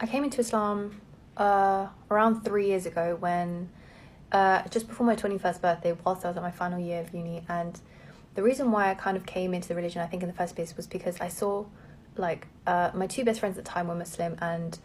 I came into Islam around 3 years ago when just before my 21st birthday, whilst I was at my final year of uni. And the reason why I kind of came into the religion, I think in the first place, was because I saw like my two best friends at the time were Muslim, and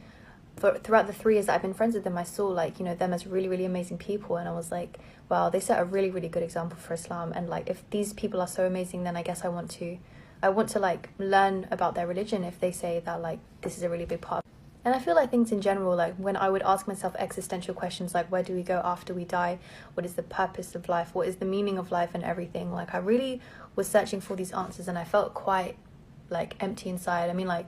throughout the 3 years that I've been friends with them, I saw like, you know, them as really, really amazing people. And I was like, wow, they set a really, really good example for Islam. And like, if these people are so amazing, then I guess I want to like learn about their religion if they say that like this is a really big part. And I feel like things in general, like when I would ask myself existential questions like where do we go after we die? What is the purpose of life? What is the meaning of life and everything? Like I really was searching for these answers, and I felt quite like empty inside. I mean, like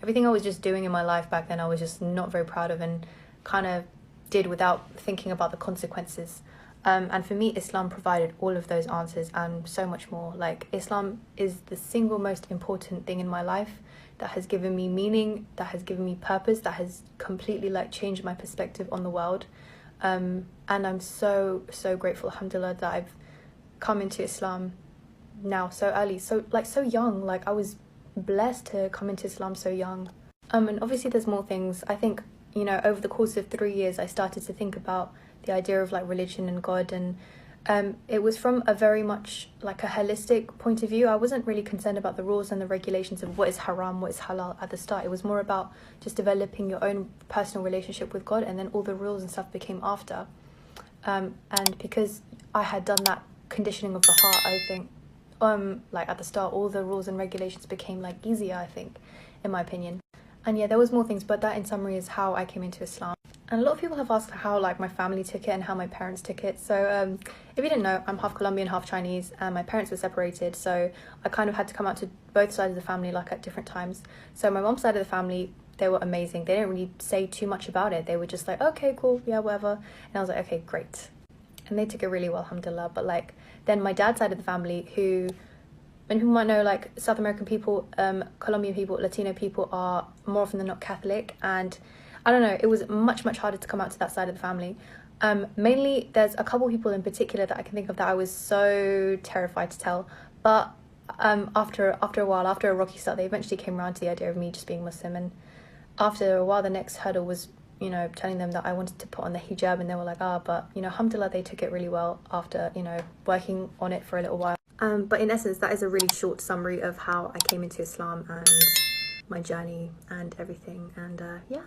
everything I was just doing in my life back then, I was just not very proud of, and kind of did without thinking about the consequences. And for me, Islam provided all of those answers and so much more. Like Islam is the single most important thing in my life that has given me meaning, that has given me purpose, that has completely like changed my perspective on the world. And I'm so grateful, alhamdulillah, that I've come into Islam now so early, so young. Like I was blessed to come into Islam so young. And obviously there's more things. I think, you know, over the course of 3 years I started to think about the idea of like religion and God, and it was from a very much like a holistic point of view. I wasn't really concerned about the rules and the regulations of what is haram, what is halal at the start. It was more about just developing your own personal relationship with God, and then all the rules and stuff became after. And because I had done that conditioning of the heart, I think like at the start all the rules and regulations became like easier, I think, in my opinion. And yeah, there was more things, but that in summary is how I came into Islam. And a lot of people have asked how like my family took it and how my parents took it. So if you didn't know, I'm half Colombian, half Chinese, and my parents were separated, so I kind of had to come out to both sides of the family like at different times. So my mom's side of the family, they were amazing. They didn't really say too much about it. They were just like, okay, cool, yeah, whatever. And I was like, okay, great. And they took it really well, alhamdulillah. But like then my dad's side of the family, who might know, like South American people, Colombian people, Latino people are more often than not Catholic, and I don't know, it was much harder to come out to that side of the family. Mainly there's a couple people in particular that I can think of that I was so terrified to tell, but after a while, after a rocky start, they eventually came around to the idea of me just being Muslim. And after a while, the next hurdle was, you know, telling them that I wanted to put on the hijab, and they were like, but you know, alhamdulillah, they took it really well after, you know, working on it for a little while. But in essence, that is a really short summary of how I came into Islam and my journey and everything. And yeah.